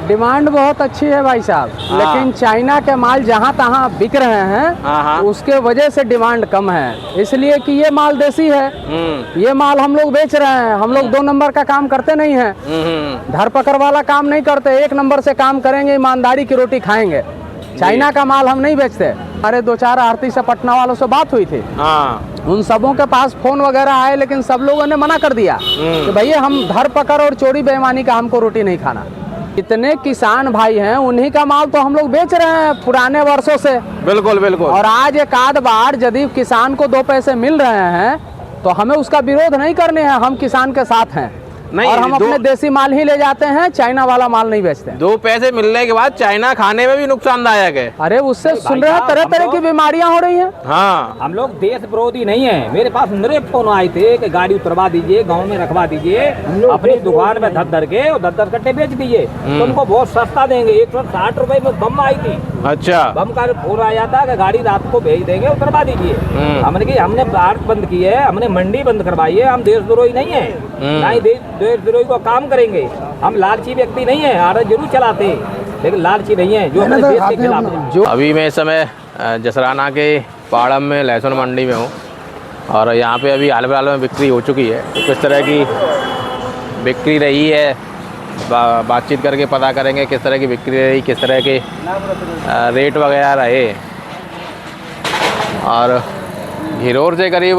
Demand बहुत अच्छी है भाई साहब, लेकिन चाइना के माल जहाँ तहाँ बिक रहे हैं उसके वजह से डिमांड कम है, इसलिए कि ये माल देसी है। ये माल हम लोग बेच रहे हैं, हम लोग 2 नंबर का काम करते नहीं हैं, धर पकड़ वाला काम नहीं करते, 1 नंबर से काम करेंगे, ईमानदारी की रोटी खाएंगे। चाइना का माल हम नहीं बेचते। अरे 2-4 आरती से पटना वालों से बात हुई थी, उन सबों के पास फोन वगैरह आए, लेकिन सब लोगों ने मना कर दिया कि भैया हम धर पकड़ और चोरी बेईमानी का हमको रोटी नहीं खाना। इतने किसान भाई हैं, उन्हीं का माल तो हम लोग बेच रहे हैं पुराने वर्षों से। बिल्कुल बिल्कुल। और आज एक आध बार यदि किसान को 2 पैसे मिल रहे हैं तो हमें उसका विरोध नहीं करने हैं, हम किसान के साथ हैं। नहीं, और हम अपने देसी माल ही ले जाते हैं, चाइना वाला माल नहीं बेचते। 2 पैसे मिलने के बाद चाइना खाने में भी नुकसानदायक है। अरे उससे सुन रहे हैं तरह तरह की बीमारियां हो रही हैं। हाँ, हम लोग देश विरोधी नहीं है। मेरे पास मेरे फोन आए थे कि गाड़ी उतरवा दीजिए, गांव में रखवा दीजिए, अपनी दुकान में धर के और 10 कट्टे बेच दीजिए, तो उनको बहुत सस्ता देंगे। 160 रुपए में बम आई थी। अच्छा, बम का फोन आया था कि गाड़ी रात को भेज देंगे, उतरवा दीजिए। हमने बार बंद की है, हमने मंडी बंद करवाई है। हम देशद्रोही नहीं है, ना ही देशद्रोही को काम करेंगे। हम लालची व्यक्ति नहीं है, आड़त जरूर चलाते लेकिन लालची नहीं है जो अपने देश के खिलाफ है। अभी मैं इस समय जसराना के पाड़म में लहसुन मंडी में हूँ और यहाँ पे अभी हाल फिलहाल में बिक्री हो चुकी है। तो किस तरह की बिक्री रही है बातचीत करके पता करेंगे किस तरह की बिक्री रही, किस तरह के रेट वगैरह रहे। और घिरोर से करीब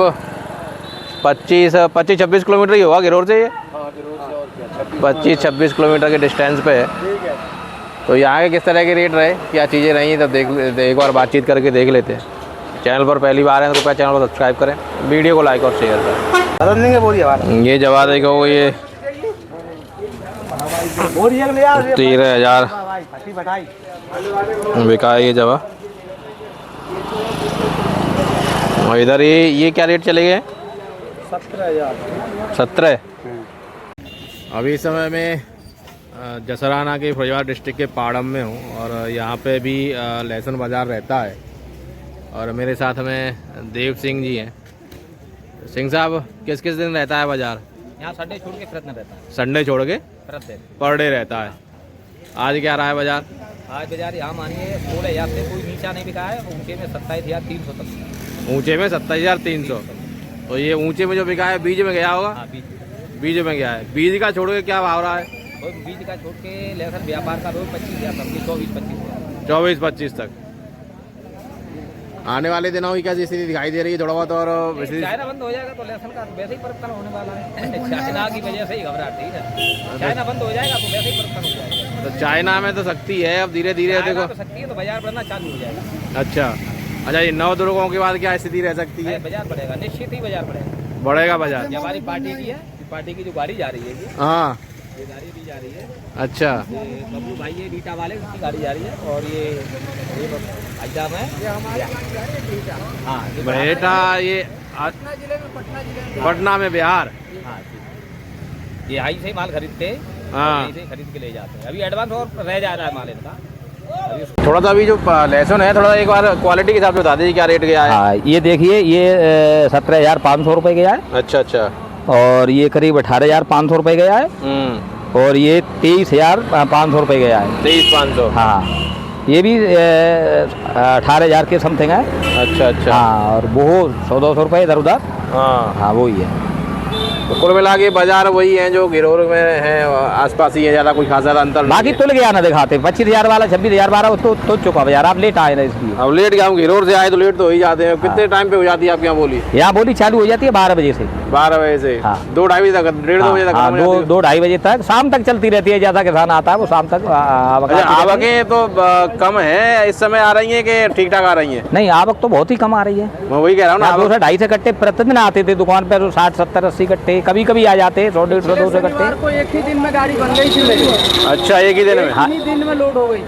25-26 किलोमीटर ही होगा घिरोर से, ये 25-26 किलोमीटर के डिस्टेंस पे है। तो यहाँ के किस तरह के रेट रहे, क्या चीज़ें रही, तब एक बार बातचीत करके देख लेते हैं। चैनल पर पहली बार है तो कृपया चैनल को सब्सक्राइब करें, वीडियो को लाइक और शेयर करें। ये जवा देखो, ये 13,000 बिका है ये जवा। और इधर ये क्या रेट चले गए? 17। अभी इस समय में जसराना के फिरोजाबाद डिस्ट्रिक्ट के पाड़म में हूँ और यहाँ पे भी लहसुन बाज़ार रहता है और मेरे साथ में देव सिंह जी हैं। सिंह साहब, किस किस दिन रहता है बाज़ार? यहाँ संडे छोड़ के प्रयत्न रहता है। संडे छोड़ के पर डे रहता है। आज क्या रहा है बाज़ार? आज बाजार यहाँ मानिए 16,000 से कोई नीचा नहीं बिका है, ऊँचे में 27,300 तक। ऊँचे में 27,300। तो ये ऊँचे में जो बिका है बीज में गया होगा? बीज में गया है। बीज का छोड़ के क्या भाव रहा है? बीज का छोड़ के लहसुन व्यापार का 25,000 तक, 24-25 तक। आने वाले दिनों की क्या स्थिति दिखाई दे रही है? थोड़ा बहुत और चाइना बंद हो जाएगा तो लहसुन का वैसे ही परिवर्तन होने वाला है। चाइना की वजह से ही घबराहट है। चाइना बंद हो जाएगा तो वैसे ही परिवर्तन हो जाएगा। तो चाइना में तो शक्ति है, अब धीरे धीरे देखो शक्ति है तो बाजार बढ़ना चालू हो जाएगा। अच्छा, ये 9 दुर्गों के बाद क्या स्थिति रह सकती है? बाजार बढ़ेगा, निश्चित ही बाजार बढ़ेगा। बढ़ेगा बाजार। हमारी पार्टी की है, पार्टी की जो गाड़ी जा रही है, हाँ ये गाड़ी भी जा रही है। अच्छा, बबलू भाई ये बीटा वाले उसकी गाड़ी जा रही है और ये भाईजाम है, ये हमारी हाँ बेटा, ये पटना में बिहार। हाँ, ये आई से माल खरीदते हैं, हाँ से खरीद के ले जाते हैं। अभी एडवांस और रह जा रहा है माल इनका। थोड़ा सा अभी जो लहसुन है, थोड़ा एक बार क्वालिटी के हिसाब से बता दीजिए क्या रेट गया है? हाँ, ये देखिए, ये 17,500 रुपये गया है। अच्छा अच्छा। और ये करीब 18,500 रुपये गया है। और ये 23,500 रुपये गया है। 23,500। हाँ, ये भी 18,000 के समथिंग है। अच्छा अच्छा। हाँ, और वो 100-200 रुपये इधर उधर। हाँ हाँ, वही है। तो कुल मिला के बाजार वही है जो घिरोर में है, आसपास ही है, ज़्यादा कोई खासा अंतर बाकी तुल गया ना दिखाते 25,000 वाला 26,000 वाला तो चुका बाजार। आप लेट आए ना इसलिए। अब लेट गया, हम घिरोर से आए तो लेट तो हो ही जाते हैं। कितने टाइम पे हो जाती है आपके यहाँ बोली? यहाँ बोली चालू हो जाती है 12 बजे से। 12 बजे से? हाँ। 2-2:30 बजे तक, 1:30-2 बजे तक? 2-2:30 बजे तक शाम तक चलती रहती है। जैसा किसान आता है वो शाम तक आवकें तो कम है इस समय आ रही है कि ठीक ठाक आ रही है? नहीं, आवक तो बहुत ही कम आ रही है। मैं वही कह रहा हूँ ना, 200-250 कट्टे प्रतिदिन आते थे दुकान पर, 60-70-80 कट्टे कभी कभी आ जाते, 100-150-200 कट्टे। एक ही दिन में गाड़ी बन गई थी मेरी। अच्छा, एक ही दिन में? हाँ, दिन में लोड हो गई।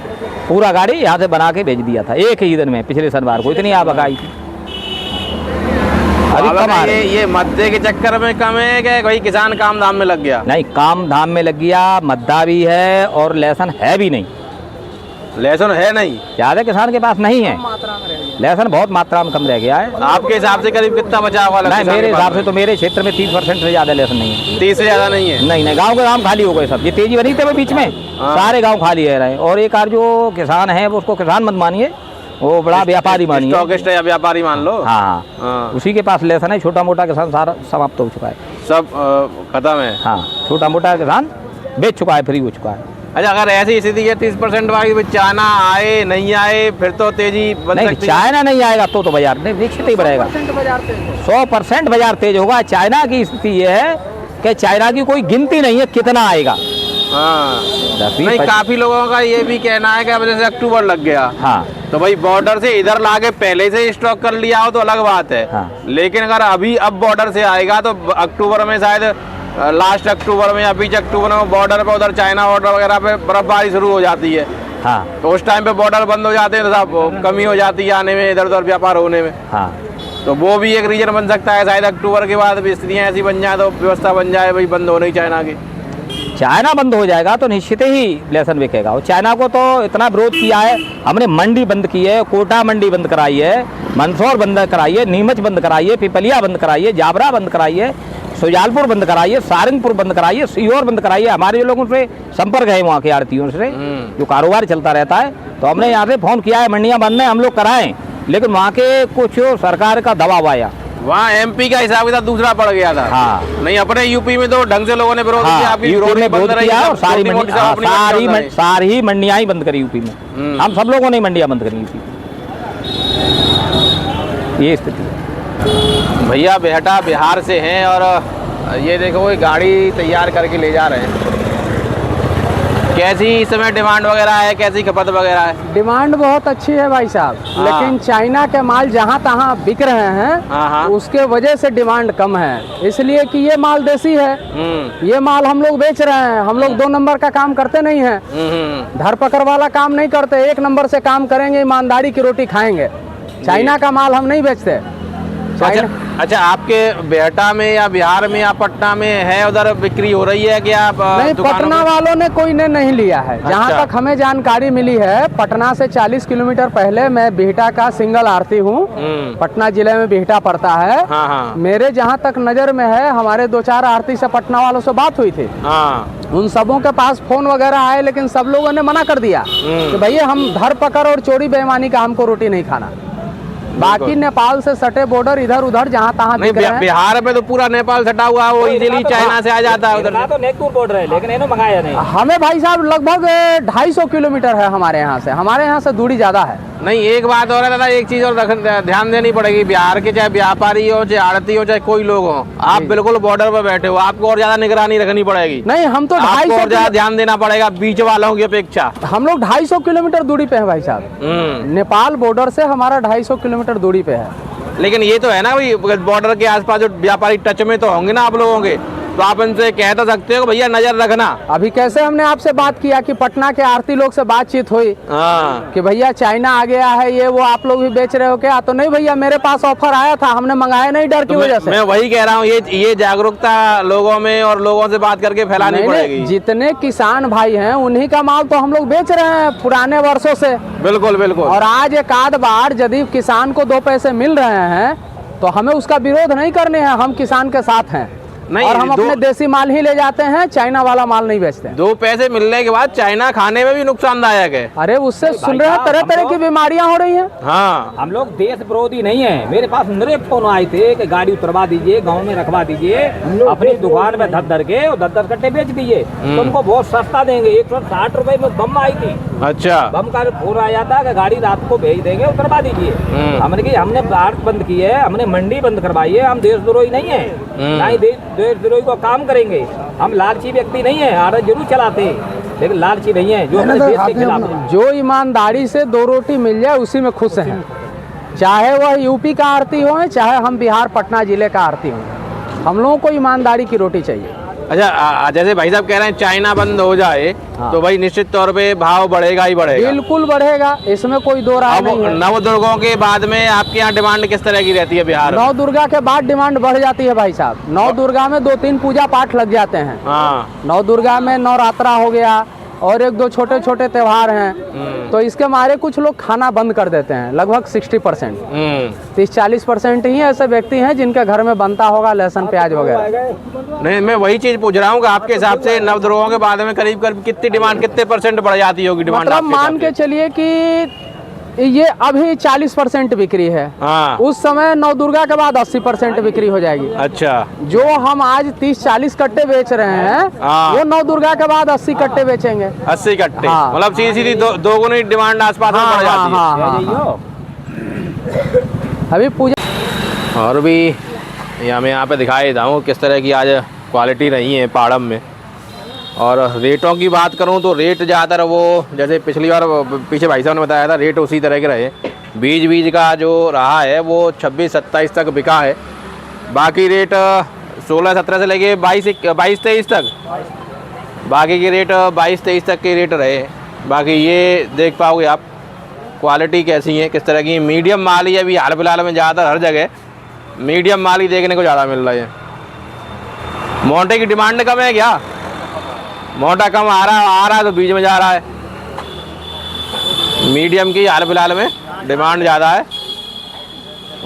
पूरा गाड़ी यहाँ से बना के भेज दिया था एक ही दिन में। पिछले शनिवार को इतनी आवक आई थी। अभी कम आ रही है। ये मद्दे के चक्कर में कम है कि कोई किसान काम धाम में लग गया? नहीं, काम धाम में लग गया, मद्दा भी है और लहसुन है भी नहीं। लहसुन है नहीं, ज़्यादा किसान के पास नहीं है, लहसुन बहुत मात्रा में कम रह गया है। आपके हिसाब से करीब कितना बचा हुआ? नहीं, मेरे हिसाब से तो मेरे क्षेत्र में 30% से ज़्यादा लहसुन नहीं है। 30 से ज़्यादा नहीं है? नहीं, गाँव के गाँव खाली हो गए सब। ये तेजी बनी थी बीच में, सारे गाँव खाली रह रहे हैं। और एक आर जो किसान है वो उसको किसान मत मानिए, वो बड़ा व्यापारी मानिए, स्टॉकिस्ट या व्यापारी मान लो। हाँ, उसी के पास लहसुन है। छोटा मोटा किसान सारा समाप्त हो चुका है, सब खत्म है। हाँ, छोटा मोटा किसान बेच चुका है, फ्री हो चुका है। अच्छा, अगर ऐसी स्थिति है 30% वाली, चाइना आए नहीं आए फिर तो तेजी बन नहीं, सकती है? चाइना नहीं आएगा तो बाजार नहीं निश्चित ही बढ़ेगा। 100% बाजार तेज होगा। चाइना की स्थिति ये है कि चाइना की कोई गिनती नहीं है कितना आएगा। हाँ, नहीं, काफी लोगों का ये भी कहना है कि अब जैसे अक्टूबर लग गया, हाँ, तो भाई बॉर्डर से इधर लाके पहले से स्टॉक कर लिया हो तो अलग बात है, हाँ, लेकिन अगर अभी अब बॉर्डर से आएगा तो अक्टूबर में शायद लास्ट अक्टूबर में या बीच अक्टूबर में बॉर्डर पे उधर चाइना बॉर्डर वगैरह पे बर्फबारी शुरू हो जाती है, हाँ, तो उस टाइम पे बॉर्डर बंद हो जाते हैं तो सब कमी हो जाती है आने में, इधर उधर व्यापार होने में, हाँ, तो वो भी एक रीजन बन सकता है। शायद अक्टूबर के बाद भी स्थितियाँ ऐसी बन जाए तो व्यवस्था बन जाए भाई बंद हो नहीं चाइना की। चाइना बंद हो जाएगा तो निश्चित ही लहसुन बिकेगा। और चाइना को तो इतना विरोध किया है हमने, मंडी बंद की है, कोटा मंडी बंद कराई है, मंदसौर बंद कराई है, नीमच बंद कराई है, पिपलिया बंद कराई है, जाबरा बंद कराई है, सुजालपुर बंद कराई है, सारंगपुर बंद कराई है, सीहोर बंद कराई है। हमारे जो लोगों से संपर्क है वहाँ के आड़तियों से जो कारोबार चलता रहता है, तो हमने यहाँ से फोन किया है मंडियाँ बंद है, हम लोग कराएं, लेकिन वहाँ के कुछ सरकार का दबाव आया, वहाँ एमपी का हिसाब किताब दूसरा पड़ गया था, हाँ, नहीं अपने यूपी में तो ढंग से लोगों ने विरोध किया, यूपी में विरोध किया और सारी मंडियां ही बंद करी यूपी में। हम सब लोगों ने मंडियां बंद करी यूपी में, ये स्थिति है। भैया बेहटा बिहार से हैं और ये देखो ये गाड़ी तैयार करके ले जा रहे हैं। कैसी इस समय डिमांड वगैरह है, कैसी खपत वगैरह है? डिमांड बहुत अच्छी है भाई साहब, लेकिन चाइना के माल जहाँ तहाँ बिक रहे हैं उसके वजह से डिमांड कम है, इसलिए कि ये माल देसी है, ये माल हम लोग बेच रहे हैं। हम लोग 2 नंबर का काम करते नहीं है, धरपकड़ वाला काम नहीं करते, 1 नंबर से काम करेंगे, ईमानदारी की रोटी खाएंगे। चाइना का माल हम नहीं बेचते। अच्छा, आपके बेहटा में या बिहार में या पटना में है उधर बिक्री हो रही है क्या? नहीं, पटना वालों ने कोई ने नहीं लिया है। जहाँ तक हमें जानकारी मिली है, पटना से 40 किलोमीटर पहले मैं बिहटा का सिंगल आरती हूँ, पटना जिले में बिहटा पड़ता है। हाँ, हाँ। मेरे जहाँ तक नजर में है, हमारे 2-4 आरती से पटना वालों से बात हुई थी, हाँ, उन सबों के पास फोन वगैरह आए, लेकिन सब लोगों ने मना कर दिया कि भैया हम धरपकड़ और चोरी बेईमानी का हमको रोटी नहीं खाना। बाकी नेपाल से सटे बॉर्डर इधर उधर जहाँ तहाँ बिहार में तो पूरा नेपाल सटा हुआ है, वो इजीली चाइना से आ जाता है उधर तो नेकपुर बॉर्डर है, लेकिन इन्होंने मंगाया नहीं। हमें भाई साहब लगभग 250 किलोमीटर है हमारे यहाँ से, हमारे यहाँ से दूरी ज्यादा है। नहीं, एक बात और है दादा, एक चीज और ध्यान देनी पड़ेगी। बिहार के चाहे व्यापारी हो, चाहे आड़ती हो, चाहे कोई लोग हो, आप बिल्कुल बॉर्डर पर बैठे हो, आपको और ज्यादा निगरानी रखनी पड़ेगी। नहीं, हम तो 250 और ज्यादा ध्यान देना पड़ेगा बीच वालों की अपेक्षा। हम लोग 250 किलोमीटर दूरी पे है भाई साहब, नेपाल बॉर्डर से हमारा 250 किलोमीटर दूरी पे है। लेकिन ये तो है ना भाई, बॉर्डर के आसपास जो व्यापारी टच में तो होंगे ना आप लोगों के, तो आप इनसे कह तो सकते हो भैया नजर रखना। अभी कैसे हमने आपसे बात किया कि पटना के आरती लोग से बातचीत हुई कि भैया चाइना आ गया है, ये वो आप लोग भी बेच रहे हो क्या? तो नहीं भैया, मेरे पास ऑफर आया था, हमने मंगाया नहीं डर की वजह से। मैं वही कह रहा हूँ, ये जागरूकता लोगों में और लोगों से बात करके फैलानी पड़ेगी। जितने किसान भाई हैं उन्हीं का माल तो हम लोग बेच रहे हैं पुराने वर्षों से। बिल्कुल बिल्कुल। और आज एक आध बार यदि किसान को 2 पैसे मिल रहे हैं तो हमें उसका विरोध नहीं करने हैं, हम किसान के साथ हैं। नहीं, और हम अपने देसी माल ही ले जाते हैं, चाइना वाला माल नहीं बेचते। 2 पैसे मिलने के बाद चाइना खाने में भी नुकसानदायक है। अरे उससे सुन रहे हैं तरह तरह की बीमारियां हो रही हैं। हाँ, हम लोग देश विरोधी नहीं है। मेरे पास नरे फोन आए थे कि गाड़ी उतरवा दीजिए, गांव में रखवा दीजिए, अपनी दुकान में धर के और 10-10 कट्टे बेच दीजिए, तुमको बहुत सस्ता देंगे। 160 रुपए में बम आई थी। अच्छा, बम का फोन आया था कि गाड़ी रात को भेज देंगे, उतरवा दीजिए। हमने भारत बंद की है, हमने मंडी बंद करवाई है। हम देशद्रोही नहीं है, ना ही देशद्रोही को काम करेंगे। हम लालची व्यक्ति नहीं है, आरत जरूर चलाते लेकिन लालची नहीं है जो हमारे देश के खिलाफ है। जो ईमानदारी से 2 रोटी मिल जाए उसी में खुश हैं, चाहे वह यूपी का आरती हो चाहे हम बिहार पटना जिले का आरती हो, हम लोगों को ईमानदारी की रोटी चाहिए। अच्छा, जैसे भाई साहब कह रहे हैं चाइना बंद हो जाए तो भाई निश्चित तौर पे भाव बढ़ेगा ही बढ़ेगा। बिल्कुल बढ़ेगा, इसमें कोई 2 राय नहीं है। नवदुर्गों के बाद में आपके यहाँ डिमांड किस तरह की रहती है बिहार? नवदुर्गा के बाद डिमांड बढ़ जाती है भाई साहब। नवदुर्गा में 2-3 पूजा पाठ लग जाते हैं। नवदुर्गा में नवरात्रा हो गया, और एक दो छोटे छोटे त्योहार हैं, तो इसके मारे कुछ लोग खाना बंद कर देते हैं, लगभग 60%। 30-40% ही ऐसे व्यक्ति हैं जिनके घर में बनता होगा लहसुन प्याज वगैरह। नहीं, मैं वही चीज पूछ रहा हूँ कि आपके हिसाब से नवद्रोहों के बाद में करीब करीब कितनी डिमांड, कितने % बढ़ जाती होगी डिमांड? मतलब मान के चलिए कि ये अभी 40% बिक्री है, हाँ। उस समय नव दुर्गा के बाद 80% बिक्री हो जाएगी। अच्छा। जो हम आज 30-40 कट्टे बेच रहे हैं, हाँ। वो नव दुर्गा के बाद 80 कट्टे बेचेंगे। 80 कट्टे, हाँ। मतलब सीधी सीधी दो गुनी डिमांड आसपास में बढ़ जाती है। हाँ। अभी पूजा और भी मैं यहाँ पे दिखाई देता हूँ किस तरह की आज क्वालिटी रही है पाड़म में। और रेटों की बात करूँ तो रेट ज़्यादातर वो जैसे पिछली बार पीछे भाई साहब ने बताया था, रेट उसी तरह के रहे। बीज का जो रहा है वो 26-27 तक बिका है। बाकी रेट 16-17 से लेके 22-23 तक, बाकी के रेट 22-23 तक के रेट रहे। बाकी ये देख पाओगे आप क्वालिटी कैसी है, किस तरह की। मीडियम माल ही अभी हाल फिलहाल में ज़्यादातर हर जगह मीडियम माल ही देखने को ज़्यादा मिल रहा है। मोटे की डिमांड कम है क्या? मोटा कम आ रहा है तो बीच में जा रहा है। मीडियम की हाल फिलहाल में डिमांड ज़्यादा है,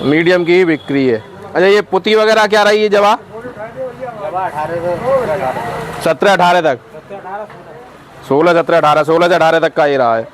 मीडियम की ही बिक्री है। अच्छा, ये पुती वगैरह क्या रही है जवा? 17-18 तक, 16-17-18, 16 से 18 तक का ही रहा है।